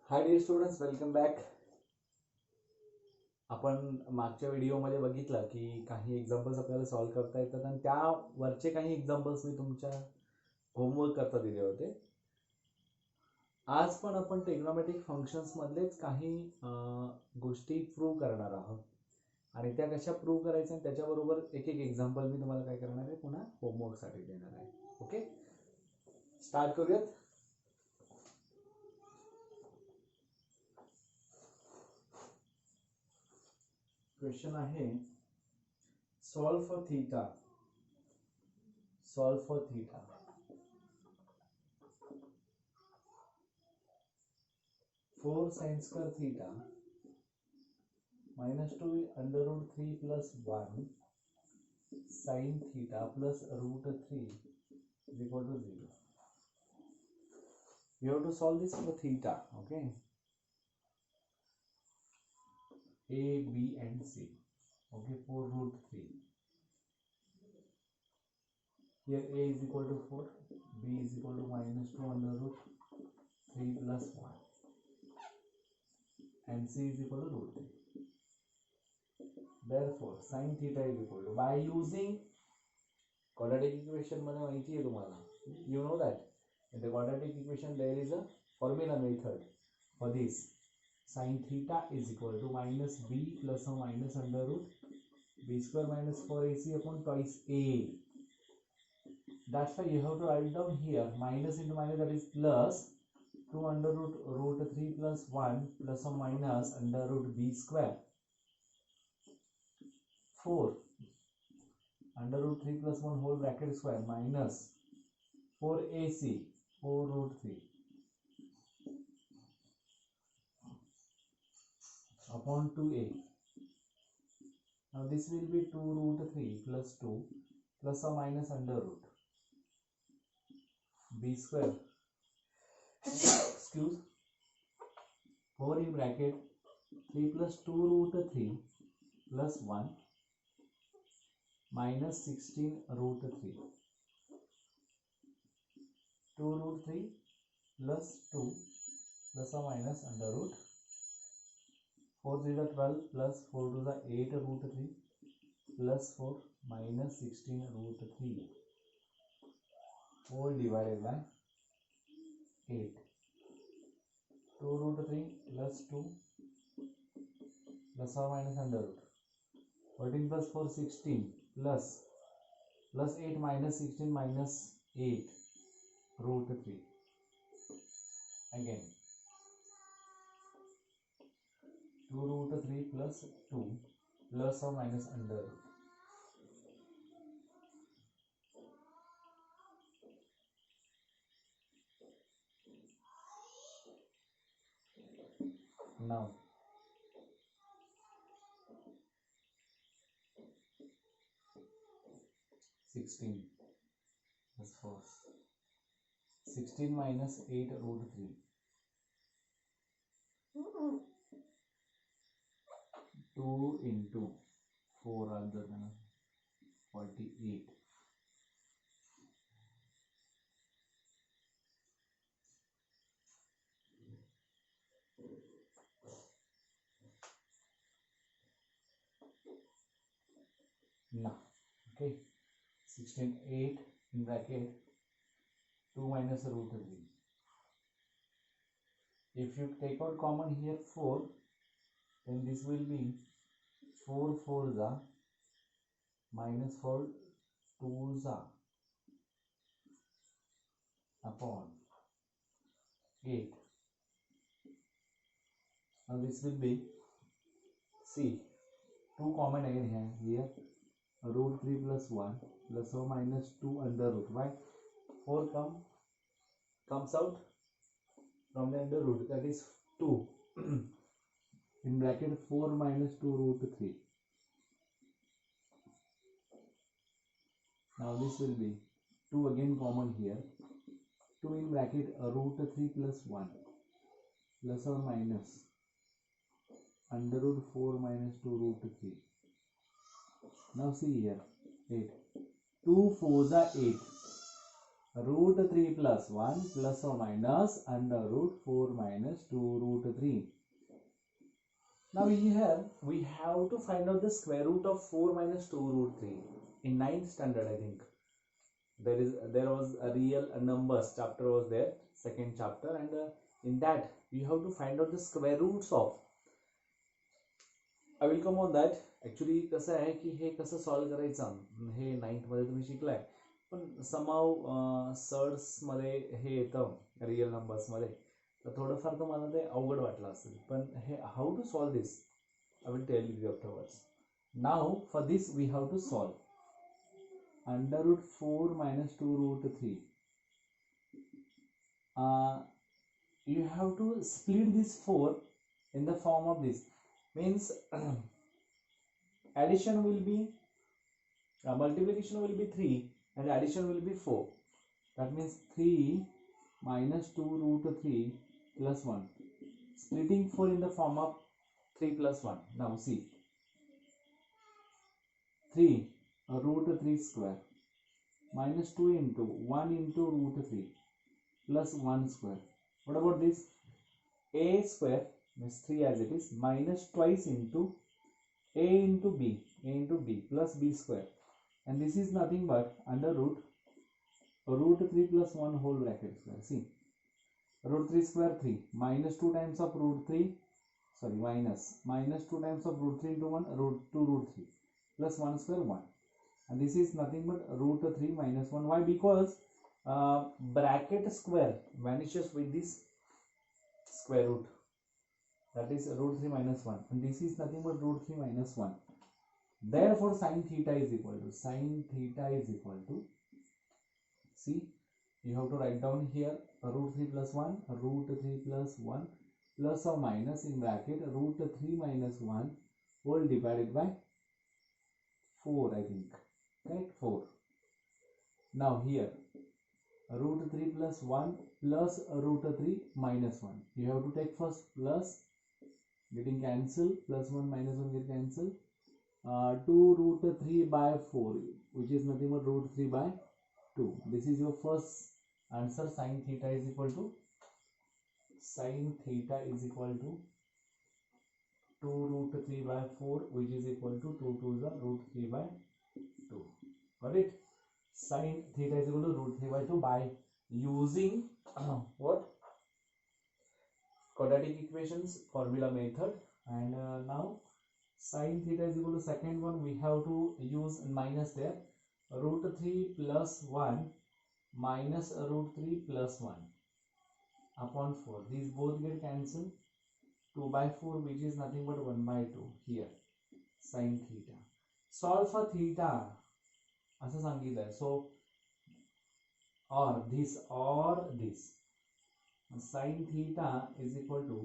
Hi dear students, welcome back. आपण मागच्या व्हिडिओमध्ये बघितलं की काही एक्झाम्पल्स आपल्याला सॉल्व्ह करता येतात आणि त्यावरचे काही एक्झाम्पल्स मी तुमच्या होमवर्क करता दिले होते. आज पण आपण ट्रिग्नोमेट्रिक फंक्शन्समधलेच काही गोष्टी प्रूव्ह करणार आहोत आणि त्या कशा प्रूव्ह करायच्या त्याच्याबरोबर एक एक एक्झाम्पल मी तुम्हाला काय करणार आहे पुन्हा होमवर्कसाठी देणार आहे. ओके, स्टार्ट करूयात. क्वेश्चन आहे solve for theta. 4 sin square theta minus 2 under root 3 plus 1 sin theta plus root 3 is equal to 0. You have to solve this for theta. Okay, A, B and C. Okay, for root 3. Here A is equal to 4, B is equal to minus 2 under root 3 plus 1 and C is equal to root 3. Therefore sin theta is equal to, by using quadratic equation मध्ये माहिती आहे तुम्हाला, you know that in the quadratic equation there is a formula method for this. Sin theta is equal to minus b plus or minus under root b square minus 4ac upon twice a. That's why you have to write down here minus into minus, that is plus 2 under root 3 plus 1 plus or minus under root b square 4 under root 3 plus 1 whole bracket square minus 4ac 4 root 3 upon 2a. Now this will be 2 root 3 plus 2 plus or minus under root b square excuse 4 in bracket 3 plus 2 root 3 plus 1 minus 16 root 3 2 root 3 plus 2 plus or minus under root 4 0 12 plus 4 to the 8 root 3 plus 4 minus 16 root 3 whole divided by 8. 2 root 3 plus 2 plus or minus under root 14 plus 4 16 plus 8 minus 16 minus 8 root 3 again 2 root 3 plus 2 plus or minus under root. Now 16 plus 4 16 minus 8 root 3 2 into 4 other than 48 now. Okay, 16 8 in bracket 2 minus root 3. If you take out common here 4, then this will be 4 4 za minus 4 2 za upon 8. Now this will be, see, 2 common again here root 3 plus 1 plus or minus 2 under root. Why? 4 comes out from the under root, that is 2 in bracket 4 minus 2 root 3. Now this will be 2 again common here, 2 in bracket root 3 plus 1 plus or minus under root 4 minus 2 root 3. Now see here 8, 2 4 are 8, root 3 plus 1 plus or minus under root 4 minus 2 root 3. Now here we have to find out the square root of 4 minus 2 root 3. In 9th standard, I think there was a real numbers chapter was there, second chapter, and in that we have to find out the square roots of. I will come on that. Actually कसं आहे की हे कसं solve करायचं हे 9th मध्ये तुम्ही शिकलाय, पण समाव sirs मध्ये हे येतं रिअल नंबर्स मध्ये, तर थोडंफार तर मला ते अवघड वाटलं असेल, पण हे how to solve this I will tell you afterwards. Now for this we have to solve under root 4 minus 2 root 3. You have to split this 4 in the form of this, means addition will be multiplication will be 3 and addition will be 4. That means 3 minus 2 root 3 plus 1. Splitting 4 in the form of 3 plus 1. Now see, 3 root 3 square minus 2 into 1 into root 3 plus 1 square. What about this? A square means 3 as it is minus twice into a into b plus b square, and this is nothing but under root 3 plus 1 whole bracket square. See, root 3 square 3 minus 2 times of root 3, sorry, minus 2 times of root 3 into 1 root 2 root 3 plus 1 square 1, and this is nothing but root 3 minus 1. Why? Because bracket square vanishes with this square root, that is root 3 minus 1, and this is nothing but root 3 minus 1. Therefore sin theta is equal to see, you have to write down here root 3 plus 1 root 3 plus 1 plus or minus in bracket root 3 minus 1 whole divided by 4, I think, right? 4. Now here root 3 plus 1 plus root 3 minus 1, you have to take first plus, getting cancelled, plus 1 minus 1 get cancelled, 2 root 3 by 4, which is nothing but root 3 by 2. This is your first answer. Sin theta is equal to 2 root 3 by 4, which is equal to 2 to the root 3 by 2. Got it? Sin theta is equal to root 3 by 2 by using what? Quadratic equations formula method. And now sin theta is equal to second one, we have to use minus there, root 3 plus 1 minus root 3 plus 1 upon 4. These both get cancelled. 2 by 4, which is nothing but 1 by 2 here. Sin theta. Solve for theta. असं सांगितलंय. So or this sin theta is equal to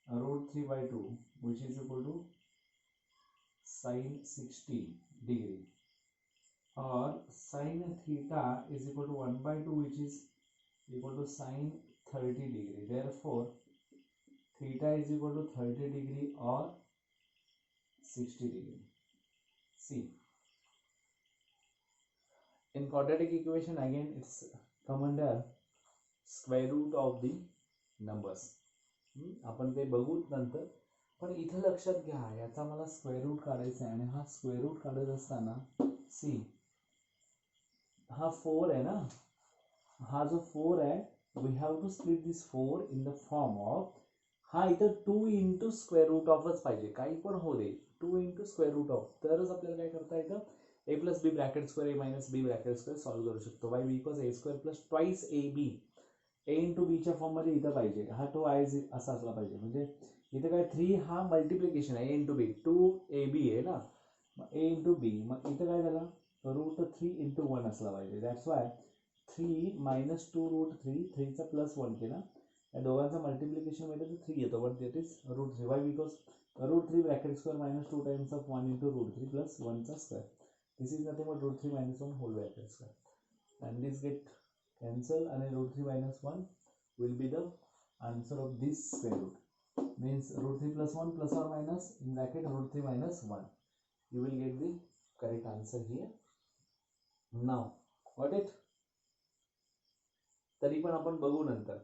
root 3 by 2, which is equal to sin 60 degree, or sin theta is equal to 1 by 2, which is equal to sin 30 degree. Therefore theta is equal to 30 degree or 60 degree. See, in quadratic equation again it's come under square root of the numbers. आपण ते बघू नंतर, पण इथं लक्षात घ्या, याचा मला स्क्वेअर रूट काढायचा आहे, आणि हा स्क्वेअर रूट काढत असताना सी हा 4 आहे ना, हा जो 4 आहे, we have to split this 4 in the form of, हा इथं 2 इंटू स्क्वेअर रूट ऑफच पाहिजे, काही पण हो दे, 2 इंटू स्क्वेअर रूट ऑफ, तरच आपल्याला काय करता येतं, a plus B bracket square a minus B bracket square solve करू शकतो. Why? Because a square plus twice A B, A into बीच्या फॉर्ममध्ये इथं पाहिजे, हा 2 आय असा असला पाहिजे, म्हणजे इथं काय 3 हा मल्टिप्लिकेशन आहे, ए इंटू बी, 2 ए बी आहे ना, मग ए इंटू बी, मग इथं काय झालं, रूट 3 इंटू 1 असला पाहिजे. दॅट्स वाय 3 मायनस 2 रूट 3, 3चा प्लस 1 केला, या दोघांचा मल्टिप्लिकेशन मध्ये तर 3 येतो, but that is root 3. Why? Because root 3 bracket square minus 2 times of 1 into root 3 plus 1चा square. This is nothing but root 3 minus 1 whole bracket square, and this get cancelled, and root 3 minus 1 will be the answer of this square root, means root 3 plus 1 plus or minus in bracket root 3 minus 1. You will get the correct answer here. Now got it? तरी पण आपण बघू नंतर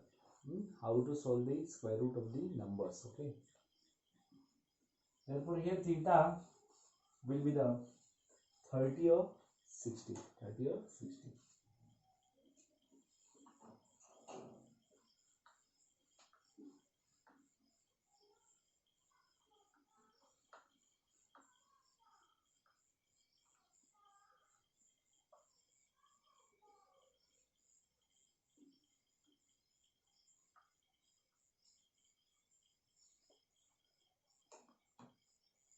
how to solve the square root of the numbers. Okay, therefore here theta will be the 30 or 60. 30 or 60.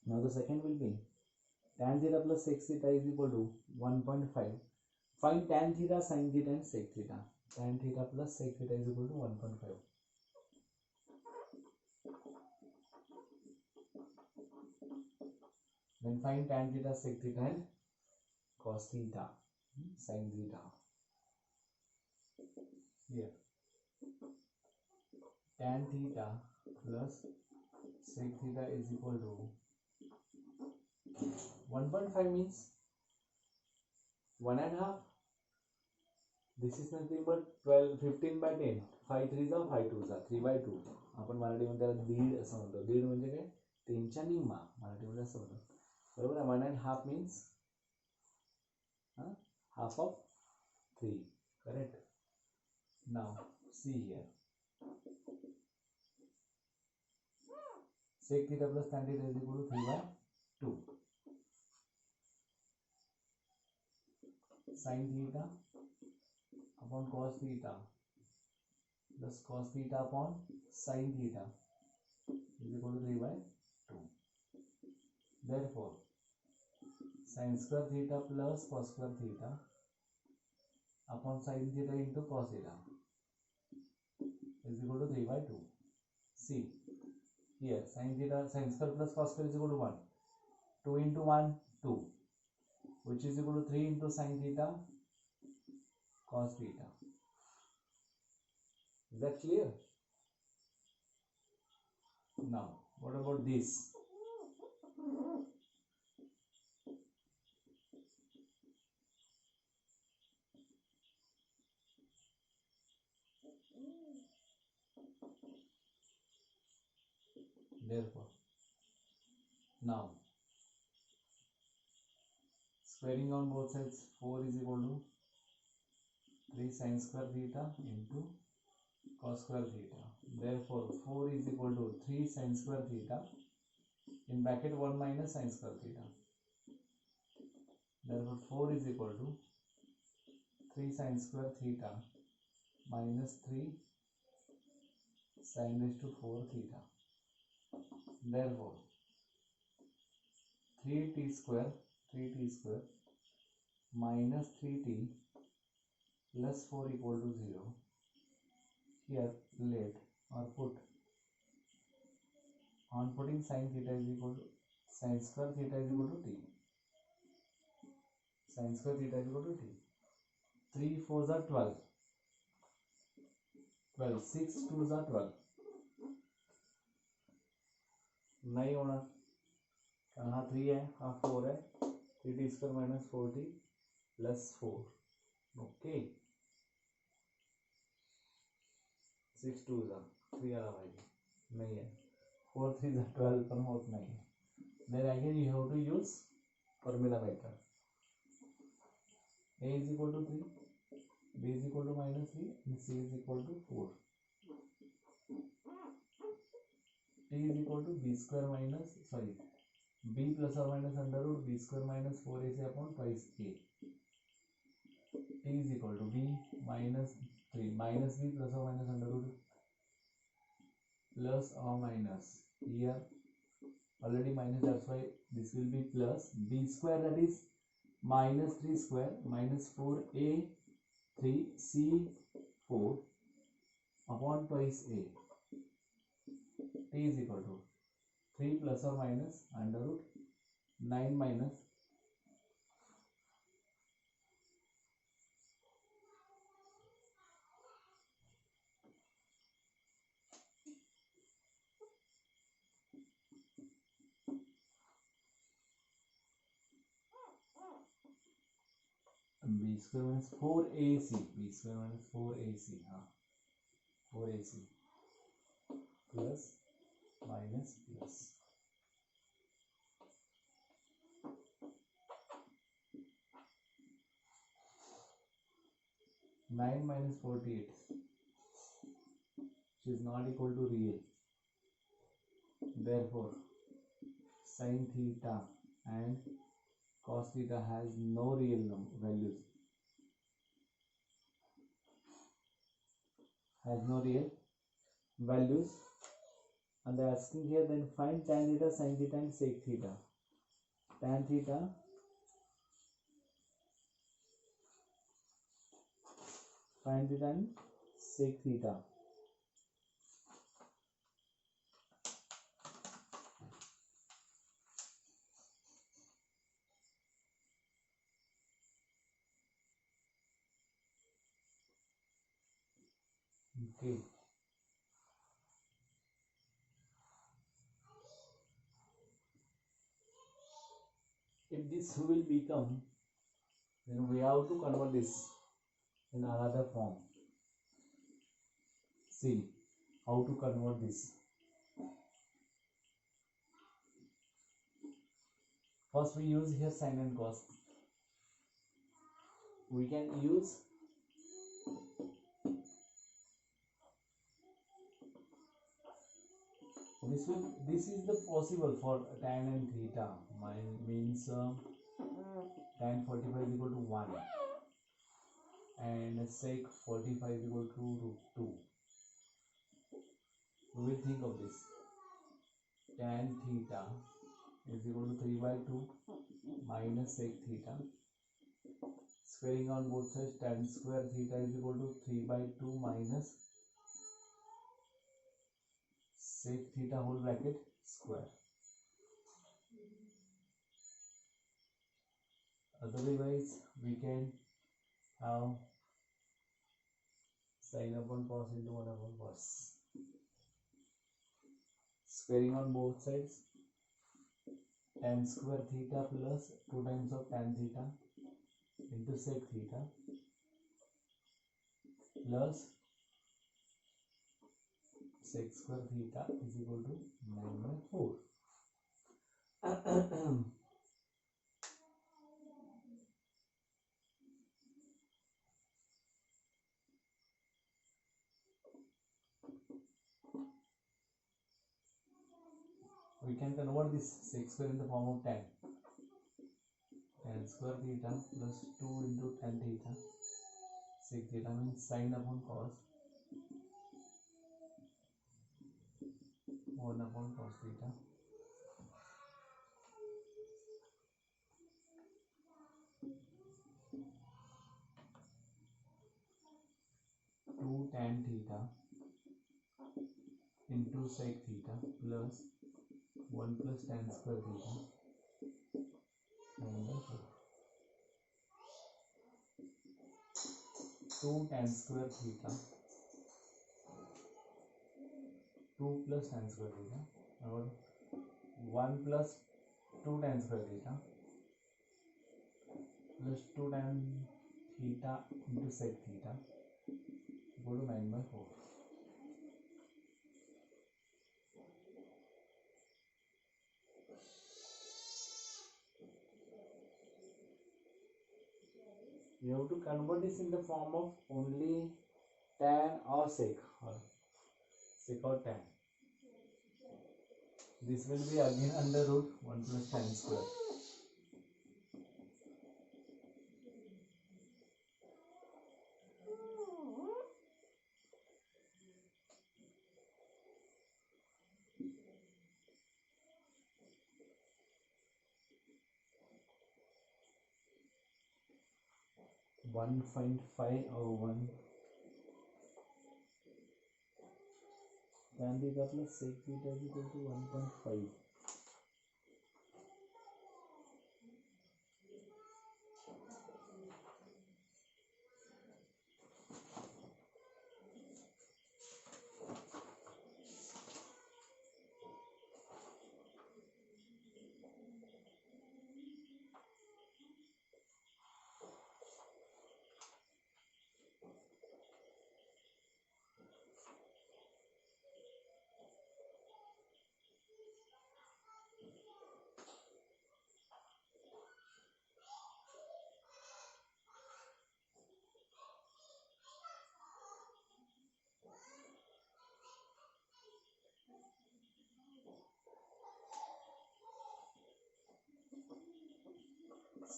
Now the second will be tan theta plus sec theta is equal to 1.5. Find tan theta, sin theta and sec theta. Tan theta plus sec theta is equal to 1.5. Then find tan theta, sec theta and cos theta, sin theta. Here tan theta plus sec theta is equal to 1.5 means 1.5. This is nothing but 12, 15 by 10. 5 3s are 5 2s are 3 by 2. आपण मराठीमध्ये त्याला दीड असं म्हणतो. दीड म्हणजे काय? 3च्या निम्मा मराठीमध्ये असं म्हणतो. बरोबर आहे. 1.5 means half of 3. Correct. Now see here. Sec theta plus tan theta is equal to 3 by 2. Sin theta upon cos theta plus cos theta upon sin theta is equal to 3 by 2. Therefore, sin square theta plus cos square theta upon sin theta into cos theta is equal to 3 by 2. See, here sin theta, sin square plus cos square is equal to 1. 2 into 1, 2, which is equal to 3 into sin theta cos theta. Is that clear? Now, what about this? Therefore, now squaring on both sides, 4 is equal to 3 sin square theta into cos square theta. Therefore, 4 is equal to 3 sin square theta in bracket 1 minus sin square theta. Therefore, 4 is equal to 3 sin square theta minus 3 sin raised to 4 theta. Therefore, 3t square minus 3t plus 4 equal to 0. Here let or put, on putting sin theta is equal to sin square theta is equal to t. Sin square theta is equal to t. 3 4s are 12. 12 6 2s are 12. नहीं होना कारण हा 3 है, हा 4 है. 3t square minus 4t plus 4. Okay, 6 2s are 3 आला पाहिजे, नहीं है. 4 3s are 12 पण होत नाही. Then again you have to use formula method. A is equal to 3, B is equal to minus 3 and C is equal to 4. T is equal to B square minus, sorry, B plus or minus under root B square minus 4AC upon twice A. T is equal to B minus 3 minus B plus or minus under root plus or minus, here already minus, that's why this will be plus B square, that is minus 3 square minus 4A 3C 4 upon twice A. T is equal to 3 plus or minus under root 9 minus b square minus 4ac, b square minus 4ac, हाँ 4ac plus minus plus 9 minus 48, which is not equal to real. Therefore, sin theta and cos theta has no real values. Has no real values. And they are asking here, then find tan theta, sin theta, and sec theta. Tan theta, sin theta, and sec theta. Okay. If this will become, then we have to convert this in another form. See how to convert this. First we use here sin and cos. We can use this is the possible for tan and theta. Mine means tan 45 is equal to 1 and sec 45 is equal to root 2. We will think of this. Tan theta is equal to 3 by 2 minus sec theta. Squaring on both sides, tan square theta is equal to 3 by 2 minus sec theta whole bracket square. Otherwise, we can have sin upon cos into 1 upon cos. Squaring on both sides, tan square theta plus 2 times of tan theta into sec theta plus sec square theta is equal to 9 by 4. We can convert this sec square in the form of tan. Tan square theta plus 2 into tan theta. Sec theta means sin upon cos 1 upon cos theta. Two tan theta into sec theta plus 1 plus tan square theta and 2 tan square theta 2 plus tan square theta or 1 plus 2 tan square theta plus 2 tan theta into sec theta equal to 9 by 4. You have to convert this in the form of only tan or sec or tan. This will be again under root 1 plus tan square. One find 5 or 1 tan theta plus sec theta is equal to 1.5.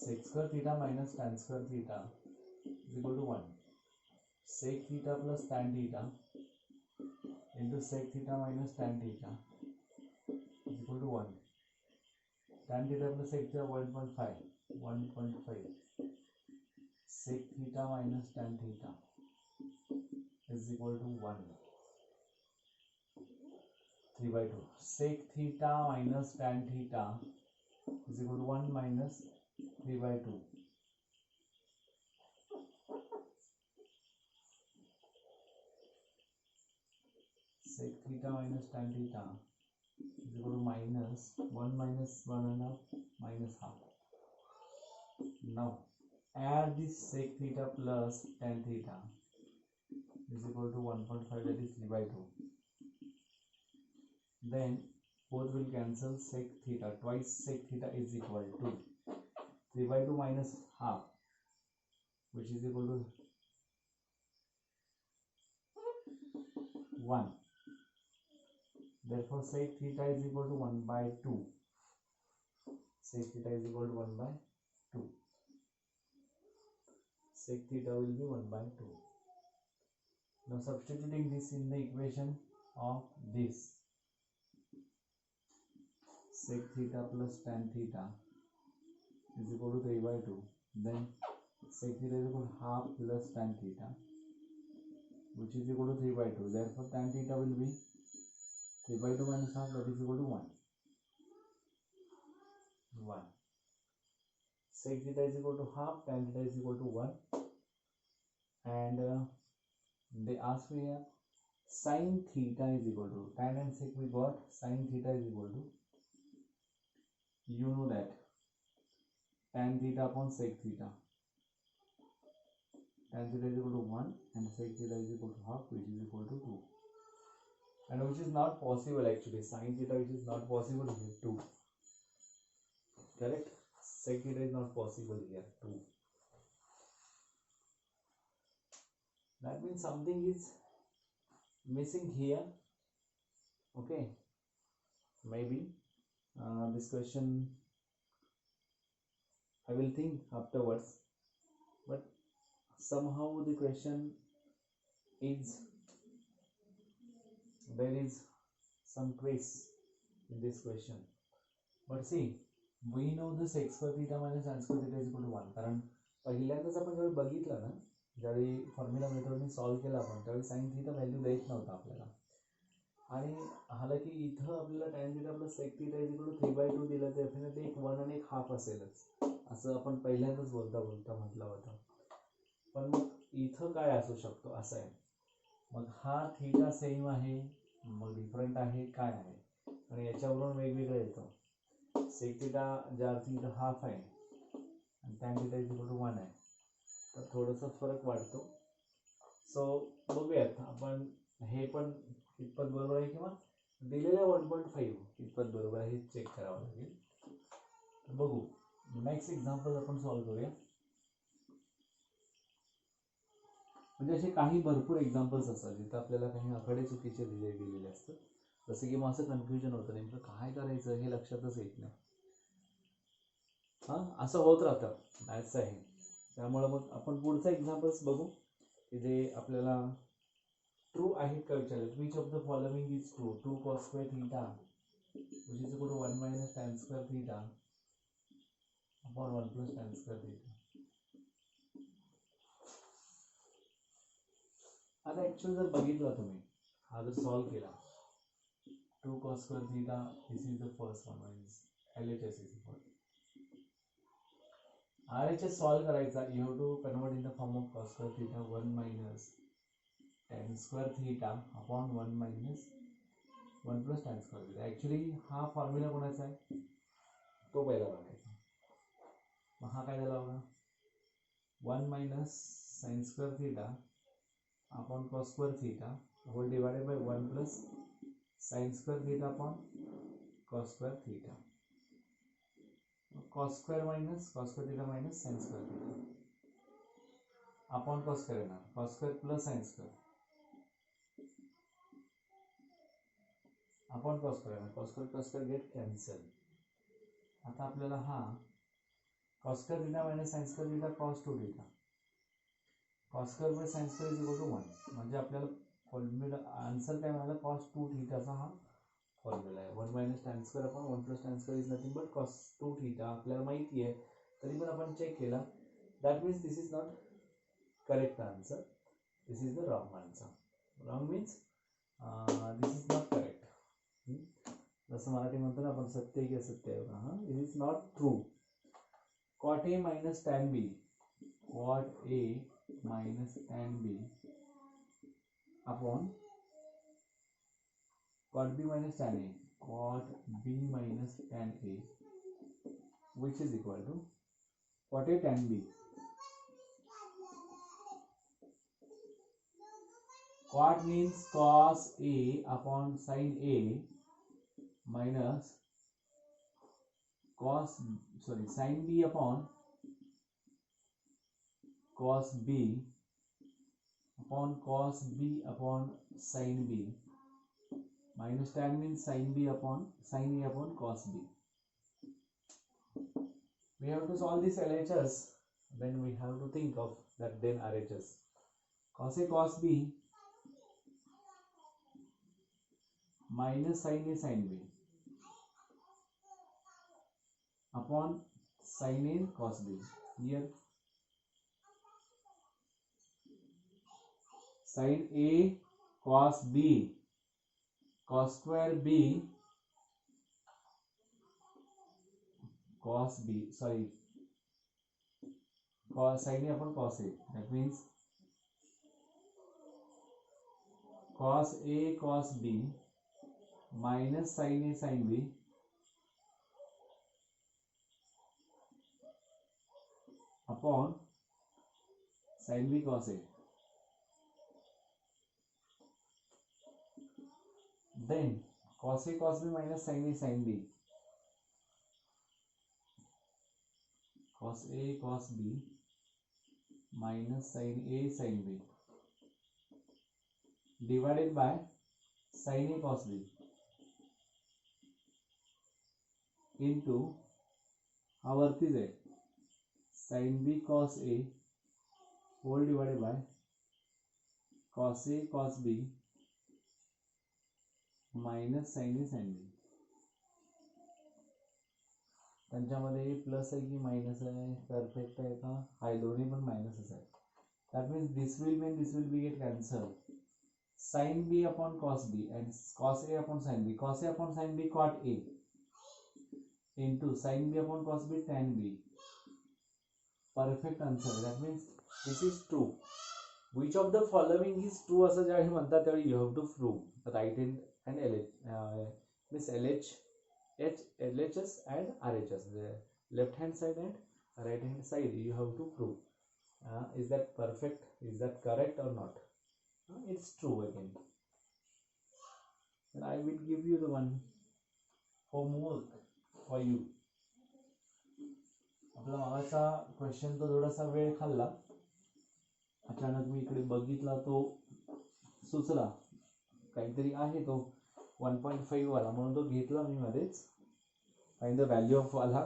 sec square theta minus tan square theta is equal to 1. Sec theta plus tan theta into sec theta minus tan theta is equal to 1. Tan theta plus sec theta 1.5. 1.5. Sec theta minus tan theta is equal to 1. 3 by 2. Sec theta minus tan theta is equal to 1 minus 3 by 2. Sec theta minus tan theta is equal to minus 1 minus 1.5 minus half. Now add this sec theta plus tan theta is equal to 1.5, that is 3 by 2. Then both will cancel. Sec theta twice sec theta is equal to 3 by 2 minus half, which is equal to 1. Therefore sec theta is equal to 1 by 2. Sec theta is equal to 1 by 2. Sec theta will be 1 by 2. Now substituting this in the equation of this, sec theta plus tan theta is equal to 3 by 2. Then sec theta is equal to half plus tan theta, which is equal to 3 by 2. Therefore tan theta will be 3 by 2 minus half, that is equal to 1. 1. Sec theta is equal to half, tan theta is equal to 1. And they ask me here sin theta is equal to, tan and sec we got, sin theta is equal to, you know that, tan theta upon sec theta. Tan theta is equal to 1 and sec theta is equal to half, which is equal to 2. And which is not possible actually, sin theta which is not possible here, 2. Correct? Sec theta is not possible here, 2. That means something is missing here. Okay, maybe this question I will think afterwards, but somehow the question is, there is some twist in this question. But see, we know the sec square theta minus tan square theta is equal to 1. कारण पहिल्यांदाच आपण जेव्हा बघितलं ना, ज्यावेळी formula मेथडने solve केला आपण, त्यावेळी साइन थीटा व्हॅल्यू देत नव्हता आपल्याला. आणि हालाकी इथं आपल्याला tan theta plus sec theta is equal to 3 by 2 दिलं, तर डेफिनेटली एक 1 आणि एक हाफ असेलच, असं आपण पहिल्यांदाच बोलता म्हटलं होतं. पण मग इथं काय असू शकतो असं आहे. मग हा थीटा सेम आहे, मग डिफरंट आहे, काय आहे? आणि याच्यावरून वेगवेगळं येतं. सेक थीटा ज्या अर्थी इथं हाफ आहे आणि tan theta is equal to 1 आहे, तर थोडंसं फरक वाटतो. सो बघूयात आपण हे पण कितपत बरोबर आहे, किंवा दिलेल्या 1.5 कितपत बरोबर आहे हे चेक करावं लागेल. बघू, नेक्स्ट एक्झाम्पल आपण सॉल्व्ह करूया. म्हणजे असे काही भरपूर एक्झाम्पल्स असतात जिथं आपल्याला काही आकडे चुकीचे दिले गेलेले असतात, जसे की मग असं कन्फ्युजन होतं, नेमकं काय करायचं हे लक्षातच येत नाही. असं होत राहतं, मॅथ्स आहे. त्यामुळे मग आपण पुढचं एक्झाम्पल्स बघू की जे आपल्याला ट्रू आहेत का विचारलं. Which of the following is true? 2 cos square theta which is equal to 1 minus tan square theta upon 1 plus tan square theta. आता ऍक्च्युअली जर बघितला तुम्ही, हा जर सॉल्व्ह केला, 2 cos square theta, this is the first one, means LHS is equal. RHS solve करायचा, you have to convert in the form of cos square theta 1 minus tan square theta upon 1 minus 1 plus tan square theta. Actually हा formula कोणाचा आहे तो पहिला बघायचा. मग हा काय झाला बघा, 1 minus sin square theta upon cos square theta whole divided by 1 plus sin square theta upon cos square theta. Cos square theta minus sin square theta upon cos square येणार, cos square plus sin square upon cos square येणार, cos square plus square get cancel. आता आपल्याला हा cos square theta minus sin square theta cos 2 theta. cos square by sin square is equal to 1. म्हणजे आपल्याला formula answer काय मिळाला, cos 2 थीटाचा हा formula आहे. 1 minus tan square upon 1 plus tan square is nothing but cos 2 theta. आपल्याला माहिती आहे, तरी पण आपण चेक केला. That means this is not correct answer. This is the wrong answer. Wrong means this is not correct. जसं मराठी म्हणतो ना आपण, सत्य की असत्य आहे बघा. This is not true. cot A minus tan B, cot A minus tan B upon cot B minus tan A, cot B minus tan A, which is equal to cot A tan B. Cot means cos A upon sin A minus sin B upon cos B upon cos B upon sin B minus tan means sin A upon cos B. We have to solve this LHS, then we have to think of that then RHS. Cos A cos B minus sin A sin B upon sin A cos B. Here sin A cos B, cos square B cos B, sorry, cos sin A upon cos A. That means cos A cos B minus sin A sin B upon sin B cos A. Then cos A cos B minus sin A sin B, cos A cos B minus sin A sin B divided by sin A cos B into हा वरतीच आहे sin B cos A whole divided by cos A cos B minus sin A sin B. त्यांच्यामध्ये plus आहे की minus आहे, perfect आहे का, हा दोन्ही पण मायनसच आहे. That means this will be get cancelled. Sin B upon cos B and cos A upon sin B, cos A upon sin B cot A into sin B upon cos B tan B. Perfect answer. That means this is true. Which of the following is true असं ज्यावेळी म्हणतात त्यावेळी you have to prove right hand and means LHS and RHS. The left hand side and right hand side you have to prove. Is that perfect? Is that correct or not? It's true again. And I will give you the one homework for you. आपला मागाचा question तो थोडासा वेळ खाल्ला, अचानक मी इकडे बघितला तो सुचला काहीतरी आहे तो 1.5 वाला, म्हणून तो घेतला मी मध्येच. फाइंड द व्हॅल्यू ऑफ वाला.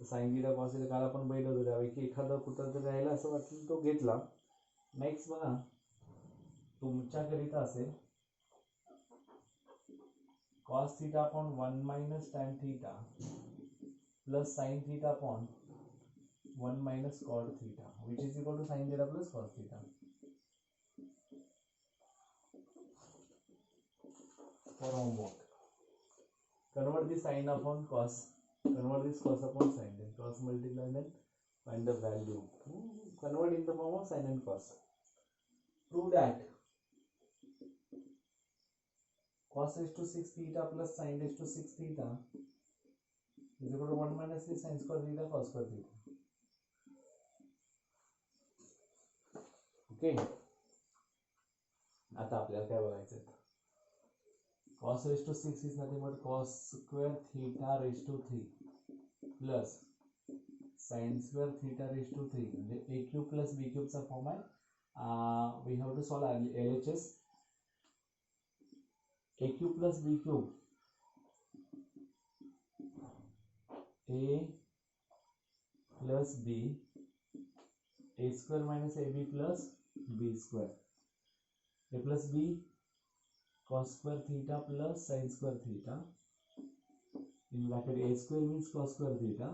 सांगितलं कॉसेल काल आपण बैठ होतो त्यापैकी एखादा कुठं तर राहिला असं वाटलं तो घेतला. नेक्स्ट बघा तुमच्याकरिता असेल cos theta upon 1 minus tan theta plus sin theta upon 1 minus cot theta, which is equal to sin theta plus cos theta. For homework, convert the sin upon cos, convert this cos upon sin, then cross multiply, then find the value. Convert in the form of sin and cos. Prove that cos raised to 6 theta plus sin raised to 6 theta is equal to 1 minus 3 sin square theta cos square theta. Okay. आता आपल्याला काय बघायचं, cos raised to 6 is nothing but cos square theta raised to 3 plus sin square theta raised to 3 म्हणजे a cube plus b cube चा form आहे. We have to solve LHS. a cube plus b cube, a plus b, a square minus ab plus b square, a plus b cos square theta plus sin square theta, in bracket a square means cos square theta,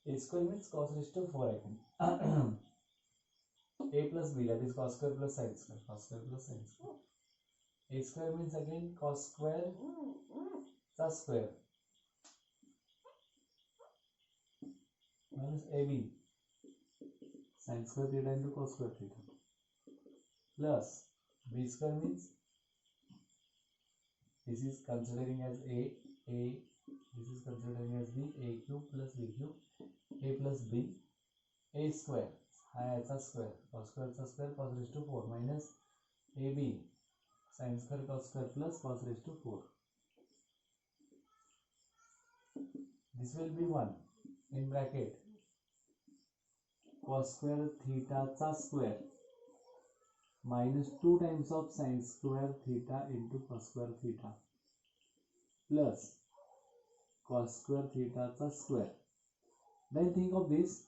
a square means cos raised to 4 again. A plus b, that is cos square plus sin square, cos square plus sin square. A square means again cos square plus square minus ab sin square theta into cos square theta plus b square means this is considering as a, this is considering as b, a cube plus b cube, a plus b, a square, याचा square, cos square चा square cos raised to 4 minus ab sin square cos square plus cos raised to 4. This will be 1 in bracket cos square theta चा square minus 2 times of sin square theta into cos square theta plus cos square theta चा square. Then think of this,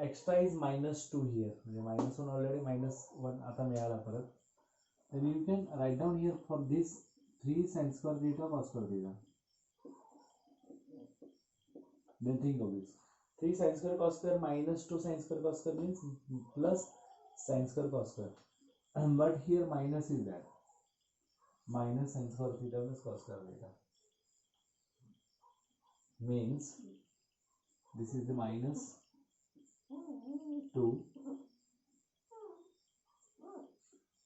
extra is minus 2 here, minus 1 already, minus 1 आता मिळाला परत. Then you can write down here for this 3 sin square theta cos square theta. Then think of this, 3 sin square cos square minus 2 sin square cos square means plus sin square cos square, but here minus is that, minus sin square theta plus cos square theta means this is the minus 2,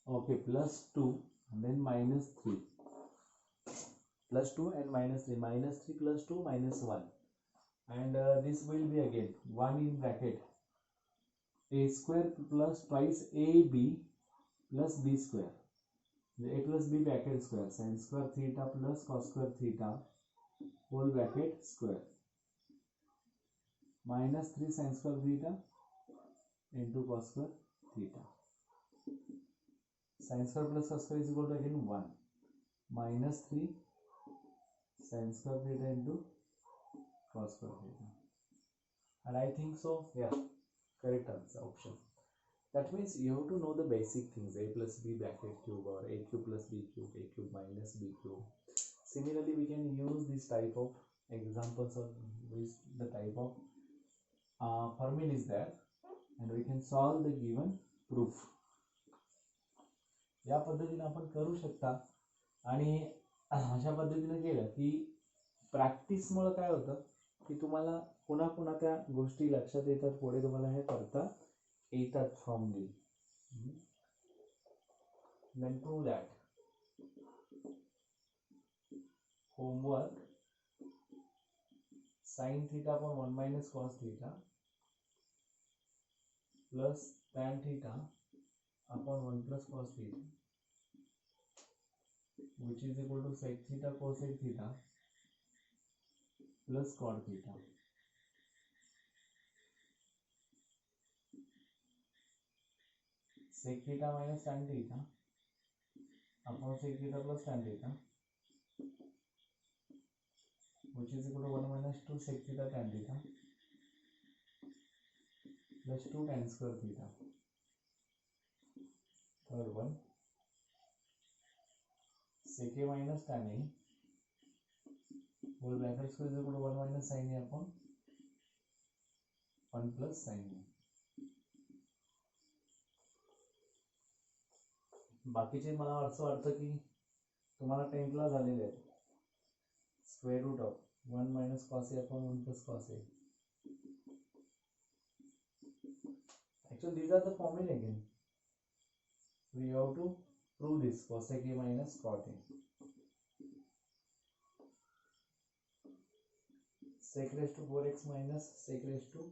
okay, plus 2 and then minus 3, plus 2 and minus 3, minus 3 plus 2 minus 1, and this will be again 1 in bracket a square plus twice ab plus b square, the a plus b bracket square, sin square theta plus cos square theta whole bracket square minus 3 sin square theta into cos square theta. Sin square plus cos square is equal to again 1 minus 3 sin square theta into cos square theta, and I think so, yeah, correct answer option. That means you have to know the basic things, a plus b bracket cube or a cube plus b cube, a cube minus b cube. Similarly, we can use this type of examples or with the type of formula is there, and we can solve the given proof. या पद्धतीने आपण करू शकता, आणि अशा पद्धतीने केलं की प्रॅक्टिस मुळे काय होतं की तुम्हाला पुन्हा पुन्हा त्या गोष्टी लक्षात येतात, पुढे तुम्हाला हे करता येतात formally. Then prove that. Homework, sin theta upon 1 minus cos theta plus tan theta upon 1 plus cos theta, which is equal to sec theta cosec theta plus cot theta. Sec theta minus tan theta upon sec theta plus tan theta, which is equal to 1 minus 2 sec theta tan theta plus 2 tan square theta. Third one, sec a minus tan a whole bracket square is equal to 1 minus sin a upon 1 plus sin a. बाकीचे मला असं वाटतं की तुम्हाला 10th ला झालेले आहेत, square root of 1 minus cos a upon 1 plus cos a. Actually these are the formula again. We have to prove this cosec a minus cot a. Sec raised to 4x minus sec raised to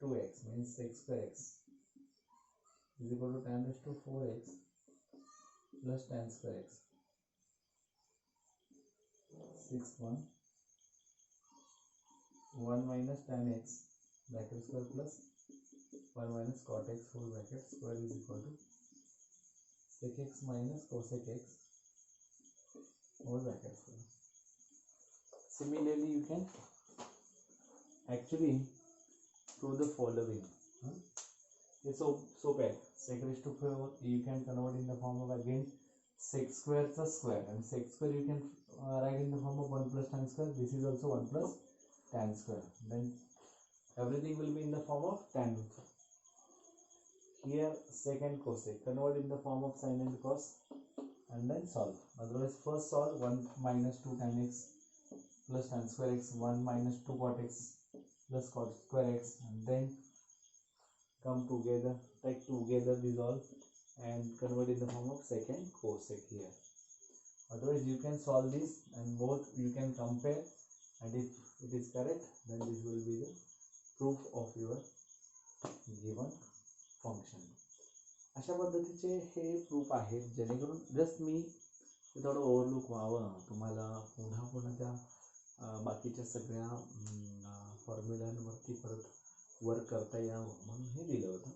2x means sec square x is equal to tan raised to 4x plus tan square x. 6 1 1 minus tan x bracket square plus 1 minus cot x whole bracket square is equal to sec x minus cosec x हो जाएगा इसका. Similarly, you can actually prove the following. huh? It's so bad. Sec raised to 4 you can convert in the form of again sec square plus square, and sec square you can write in the form of 1 plus tan square. This is also 1 plus tan square. Then everything will be in the form of tan. Here sec and cosec convert in the form of sin and cos, and then solve. Otherwise, first solve 1 minus 2 tan x plus tan square x, 1 minus 2 cot x plus cot square x, and then come together, take together these all and convert in the form of sec and cosec here. Otherwise, you can solve this and both you can compare, and if it is correct, then this will be the proof of your given function. अशा पद्धतीचे हे proof आहेत, जेणेकरून just मी ते थोडं overlook व्हावं, तुम्हाला पुन्हा पुन्हा त्या बाकीच्या सगळ्या फॉर्म्युलांवरती परत वर्क करता यावं म्हणून हे दिलं होतं.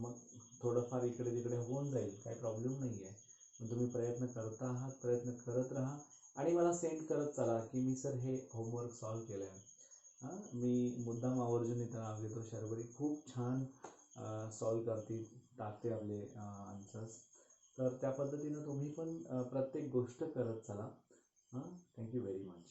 मग थोडंफार इकडे तिकडे होऊन जाईल, काही प्रॉब्लेम नाही आहे. पण तुम्ही प्रयत्न करता आहात, प्रयत्न करत राहा आणि मला सेंड करत चला की मी सर हे होमवर्क सॉल्व केलं आहे. मी मुद्दाम आवर्जून इथं नाव घेतो. शर्वरी खूप छान सॉल्व टाकते आपले आन्सर्स. तर त्या पद्धतीनं तुम्ही पण प्रत्येक गोष्ट करत चला. Thank you very much.